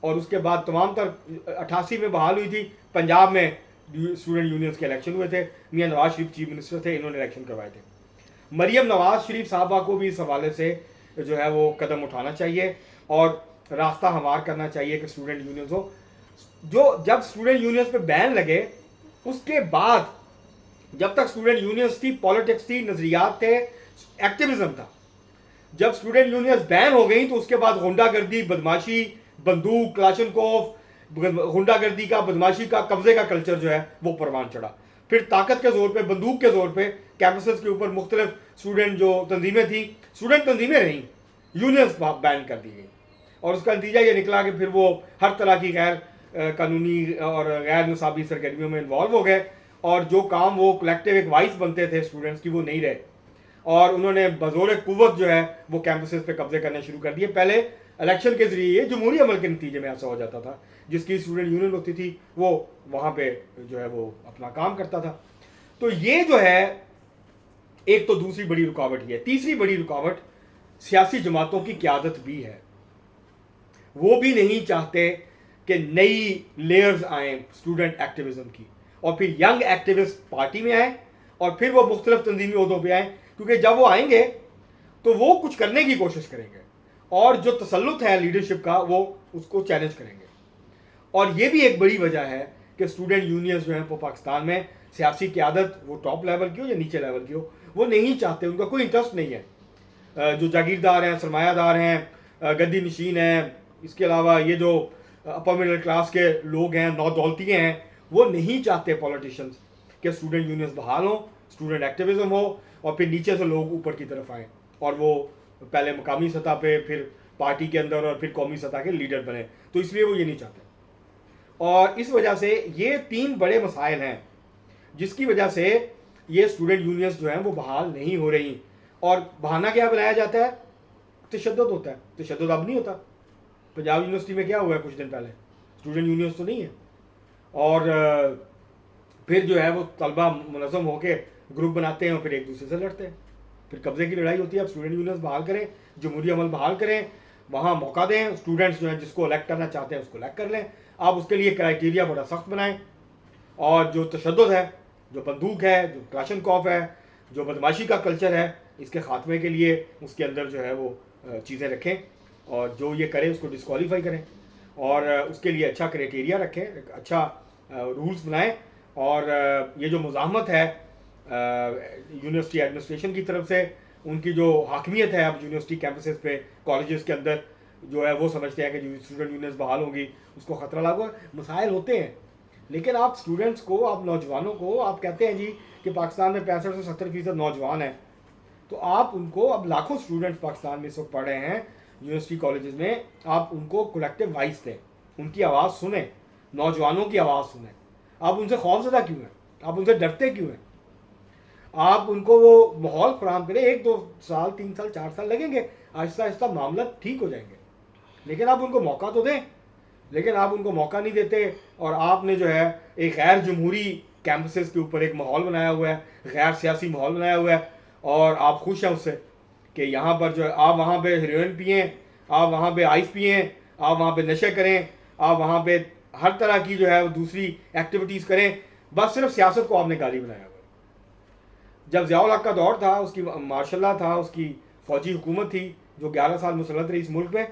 اور اس کے بعد تمام تر 88 میں بحال ہوئی تھی. پنجاب میں اسٹوڈنٹ یونینز کے الیکشن ہوئے تھے, میاں نواز شریف چیف منسٹر تھے, انہوں نے الیکشن کروائے تھے. مریم نواز شریف صاحبہ کو بھی اس حوالے سے جو ہے وہ قدم اٹھانا چاہیے اور راستہ ہموار کرنا چاہیے کہ اسٹوڈنٹ یونینز ہو. جو جب اسٹوڈنٹ یونینز پہ بین لگے اس کے بعد جب تک اسٹوڈنٹ یونینز تھی, پالیٹکس تھی, نظریات تھے, ایکٹیویزم تھا. جب اسٹوڈنٹ یونینز بین ہو گئیں تو اس کے بعد غنڈہ گردی, بدماشی, بندوق, کلاشنکوف, غنڈہ گردی کا, بدماشی کا, قبضے کا کلچر جو ہے وہ پروان چڑھا. پھر طاقت کے زور پہ, بندوق کے زور پہ کیمپسز کے اوپر مختلف اسٹوڈنٹ جو تنظیمیں تھیں, اسٹوڈنٹ تنظیمیں رہیں, یونینز بین کر دی گئی. اور اس کا نتیجہ یہ نکلا کہ پھر وہ ہر طرح کی غیر قانونی اور غیر نصابی سرگرمیوں میں انوالو ہو گئے, اور جو کام وہ کلیکٹیو ایک وائس بنتے تھے اسٹوڈنٹس کی وہ نہیں رہے, اور انہوں نے بزور قوت جو ہے وہ کیمپسز پہ قبضے کرنے شروع کر دیے. پہلے الیکشن کے ذریعے جمہوری عمل کے نتیجے میں ایسا ہو جاتا تھا, جس کی اسٹوڈنٹ یونین ہوتی تھی وہ وہاں پہ جو ہے وہ اپنا کام کرتا تھا. تو یہ جو ہے ایک تو دوسری بڑی رکاوٹ یہ ہے. تیسری بڑی رکاوٹ سیاسی جماعتوں کی قیادت بھی ہے. وہ بھی نہیں چاہتے کہ نئی لیئرز آئیں اسٹوڈنٹ ایکٹیویزم کی, اور پھر ینگ ایکٹیوسٹ پارٹی میں آئیں, اور پھر وہ مختلف تنظیمی عہدوں پہ آئیں, کیونکہ جب وہ آئیں گے تو وہ کچھ کرنے کی کوشش کریں گے, اور جو تسلط ہے لیڈرشپ کا وہ اس کو چیلنج کریں گے. اور یہ بھی ایک بڑی وجہ ہے کہ اسٹوڈنٹ یونینز جو ہیں وہ پاکستان میں سیاسی قیادت, وہ ٹاپ لیول کی ہو یا نیچے لیول کی ہو, وہ نہیں چاہتے, ان کا کوئی انٹرسٹ نہیں ہے. جو جاگیردار ہیں, سرمایہ دار ہیں, گدی نشین ہیں, اس کے علاوہ یہ جو اپر مڈل کلاس کے لوگ ہیں, نودولتی ہیں, وہ نہیں چاہتے پولیٹیشنز کہ اسٹوڈنٹ یونینز بحال ہوں, اسٹوڈنٹ ایکٹیویزم ہو, اور پھر نیچے سے لوگ اوپر کی طرف آئیں اور وہ پہلے مقامی سطح پہ, پھر پارٹی کے اندر, اور پھر قومی سطح کے لیڈر بنے. تو اس لیے وہ یہ نہیں چاہتے. اور اس وجہ سے یہ 3 بڑے مسائل ہیں جس کی وجہ سے یہ اسٹوڈنٹ یونینز جو ہیں وہ بحال نہیں ہو رہی. اور بہانہ کیا بنایا جاتا ہے؟ تشدد ہوتا ہے. تشدد اب نہیں ہوتا. پنجاب یونیورسٹی میں کیا ہوا ہے کچھ دن پہلے؟ اسٹوڈنٹ یونینز تو نہیں ہے. اور پھر جو ہے وہ طلبہ منظم ہو کے گروپ بناتے ہیں اور پھر ایک دوسرے سے لڑتے ہیں, پھر قبضے کی لڑائی ہوتی ہے. اب اسٹوڈنٹ یونینز بحال کریں, جمہوری عمل بحال کریں, وہاں موقع دیں, اسٹوڈنٹس جو ہیں جس کو الیکٹ کرنا چاہتے ہیں اس کو الیکٹ کر لیں. آپ اس کے لیے کرائٹیریا بڑا سخت بنائیں, اور جو تشدد ہے, جو بندوق ہے, جو کلاشنکوف ہے, جو بدماشی کا کلچر ہے, اس کے خاتمے کے لیے اس کے اندر جو ہے وہ چیزیں رکھیں, اور جو یہ کرے اس کو ڈسکوالیفائی کریں, اور اس کے لیے اچھا کرائٹیریا رکھیں, ایک اچھا رولز بنائیں. اور یہ جو مزاحمت ہے یونیورسٹی ایڈمنسٹریشن کی طرف سے, ان کی جو حاکمیت ہے اب یونیورسٹی کیمپسز پہ, کالجز کے اندر, جو ہے وہ سمجھتے ہیں کہ جو اسٹوڈنٹ یونینز بحال ہوگی اس کو خطرہ لاگو. مسائل ہوتے ہیں, لیکن آپ اسٹوڈنٹس کو, آپ نوجوانوں کو آپ کہتے ہیں جی کہ پاکستان میں 65 سے 70% نوجوان ہیں, تو آپ ان کو, اب لاکھوں اسٹوڈنٹس پاکستان میں اس وقت پڑھ رہے ہیں یونیورسٹی کالجز میں, آپ ان کو کولیکٹیو وائس دیں, ان کی آواز سنیں, نوجوانوں کی آواز سنیں. آپ ان سے خوف زدہ کیوں ہیں؟ آپ ان سے ڈرتے کیوں ہیں؟ آپ ان کو وہ ماحول فراہم کریں. 1-2 سال, 3 سال, 4 سال لگیں گے, آہستہ آہستہ معاملہ ٹھیک ہو جائیں گے, لیکن آپ ان کو موقع تو دیں. لیکن آپ ان کو موقع نہیں دیتے, اور آپ نے جو ہے ایک غیر جمہوری کیمپسز کے اوپر ایک ماحول بنایا ہوا ہے, غیر سیاسی ماحول بنایا ہوا ہے, اور آپ خوش ہیں اس سے کہ یہاں پر جو ہے آپ وہاں پہ ہیروئن پئیں, آپ وہاں پہ آئس پئیں, آپ وہاں پہ نشے کریں, آپ وہاں پہ ہر طرح کی جو ہے دوسری ایکٹیویٹیز کریں. بس صرف سیاست کو آپ نے گالی بنایا ہوا ہے. جب ضیاء الحق کا دور تھا, اس کی مارشل لا تھا, اس کی فوجی حکومت تھی جو 11 سال مسلط رہی اس ملک میں,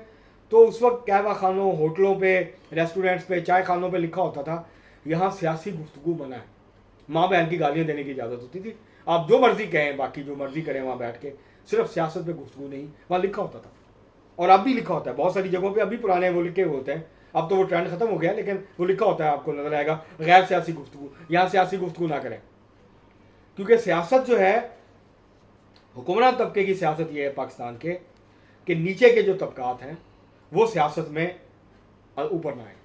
تو اس وقت قہوہ خانوں, ہوٹلوں پہ, ریسٹورینٹس پہ, چائے خانوں پہ لکھا ہوتا تھا یہاں سیاسی گفتگو منع ہے. ماں بہن کی گالیاں دینے کی اجازت ہوتی تھی, آپ جو مرضی کہیں, باقی جو مرضی کریں وہاں بیٹھ کے, صرف سیاست پہ گفتگو نہیں, وہاں لکھا ہوتا تھا. اور اب بھی لکھا ہوتا ہے بہت ساری جگہوں پہ, ابھی پرانے وہ لکھے ہوتے ہیں. اب تو وہ ٹرینڈ ختم ہو گیا, لیکن وہ لکھا ہوتا ہے, آپ کو نظر آئے گا غیر سیاسی گفتگو, یہاں سیاسی گفتگو نہ کریں. کیونکہ سیاست جو ہے, حکمران طبقے کی سیاست یہ ہے پاکستان کے کہ نیچے کے جو طبقات ہیں وہ سیاست میں اوپر نہ آئیں,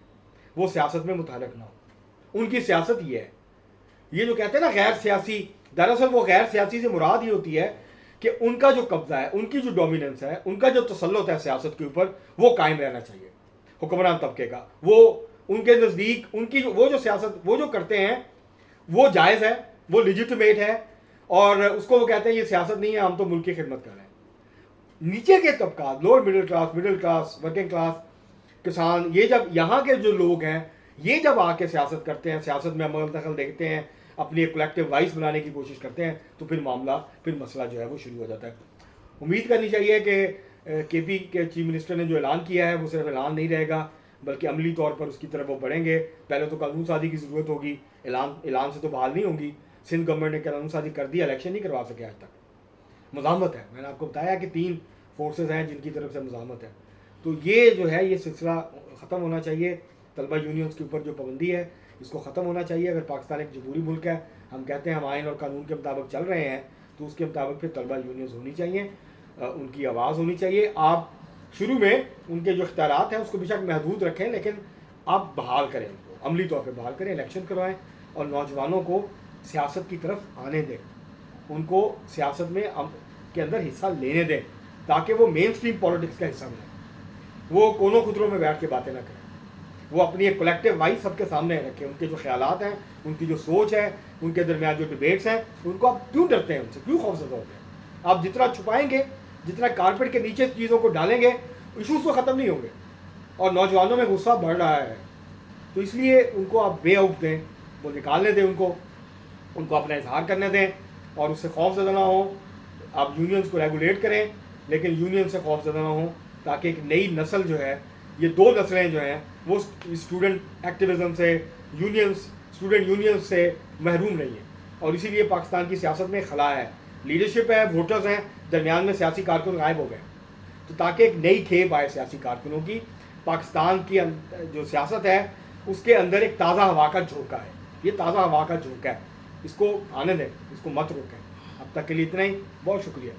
وہ سیاست میں متحرک نہ ہو. ان کی سیاست یہ ہے. یہ جو کہتے ہیں نا غیر سیاسی, دراصل وہ غیر سیاسی سے مراد ہی ہوتی ہے کہ ان کا جو قبضہ ہے, ان کی جو ڈومیننس ہے, ان کا جو تسلط ہے سیاست کے اوپر, وہ قائم رہنا چاہیے حکمران طبقے کا. وہ ان کے نزدیک ان کی وہ جو سیاست وہ جو کرتے ہیں وہ جائز ہے, وہ لیجیٹمیٹ ہے, اور اس کو وہ کہتے ہیں یہ سیاست نہیں ہے, ہم تو ملک کی خدمت کر رہے ہیں. نیچے کے طبقات, lower middle class, working class, کسان، یہ جب یہاں کے جو لوگ ہیں یہ جب آ کے سیاست کرتے ہیں، سیاست میں عمل دخل دیکھتے ہیں، اپنی ایک کولیکٹیو وائس بنانے کی کوشش کرتے ہیں، تو پھر مسئلہ جو ہے وہ شروع ہو جاتا ہے۔ امید کرنی چاہیے کہ کے پی کے چیف منسٹر نے جو اعلان کیا ہے وہ صرف اعلان نہیں رہے گا، بلکہ عملی طور پر اس کی طرف وہ بڑھیں گے۔ پہلے تو قانون سازی کی ضرورت ہوگی، اعلان سے تو بحال نہیں ہوگی۔ سندھ گورنمنٹ نے قانون سازی کر دی، الیکشن نہیں کروا سکے آج تک، مزاحمت ہے۔ میں نے آپ کو بتایا کہ 3 فورسز ہیں جن کی طرف سے مزاحمت ہے۔ تو یہ جو ہے یہ سلسلہ ختم ہونا چاہیے۔ طلبہ یونینز کے اوپر جو پابندی ہے اس کو ختم ہونا چاہیے۔ اگر پاکستان ایک جمہوری ملک ہے، ہم کہتے ہیں ہم آئین اور قانون کے مطابق چل رہے ہیں، تو اس کے مطابق پھر طلبہ یونینز ہونی چاہیے، ان کی آواز ہونی چاہیے۔ آپ شروع میں ان کے جو اختیارات ہیں اس کو بے شک محدود رکھیں، لیکن آپ بحال کریں، ان کو عملی طور پہ بحال کریں، الیکشن کروائیں، اور نوجوانوں کو سیاست کی طرف آنے دیں، ان کو سیاست میں کے اندر حصہ لینے دیں، تاکہ وہ مین سٹریم پالیٹکس کا حصہ بنیں، وہ کونوں خطروں میں بیٹھ کے باتیں نہ کریں، وہ اپنی ایک کولیکٹیو وائس سب کے سامنے رکھیں۔ ان کے جو خیالات ہیں، ان کی جو سوچ ہے، ان کے درمیان جو ڈبیٹس ہیں، ان کو آپ کیوں ڈرتے ہیں، ان سے کیوں خوفزدہ ہوتے ہیں؟ آپ جتنا چھپائیں گے، جتنا کارپیٹ کے نیچے چیزوں کو ڈالیں گے، ایشوز تو ختم نہیں ہوں گے، اور نوجوانوں میں غصہ بڑھ رہا ہے۔ تو اس لیے ان کو آپ وے آؤٹ دیں، وہ نکالنے دیں، ان کو اپنا اظہار کرنے دیں، اور اس سے خوف زدہ نہ ہوں۔ آپ یونینز کو ریگولیٹ کریں، لیکن یونین سے خوف زدہ نہ ہوں، تاکہ ایک نئی نسل جو ہے، یہ 2 نسلیں جو ہیں وہ اسٹوڈنٹ ایکٹیویزم سے، اسٹوڈنٹ یونینز سے محروم نہیں ہیں۔ اور اسی لیے پاکستان کی سیاست میں خلا ہے، لیڈرشپ ہے، ووٹرز ہیں، درمیان میں سیاسی کارکن غائب ہو گئے، تو تاکہ ایک نئی کھیپ آئے سیاسی کارکنوں کی، پاکستان کی جو سیاست ہے اس کے اندر ایک تازہ ہوا کا جھونکا ہے، یہ تازہ ہوا کا جھونکا ہے، اس کو آنے دیں، اس کو مت روکیں۔ اب تک کے لیے اتنا ہی، بہت شکریہ۔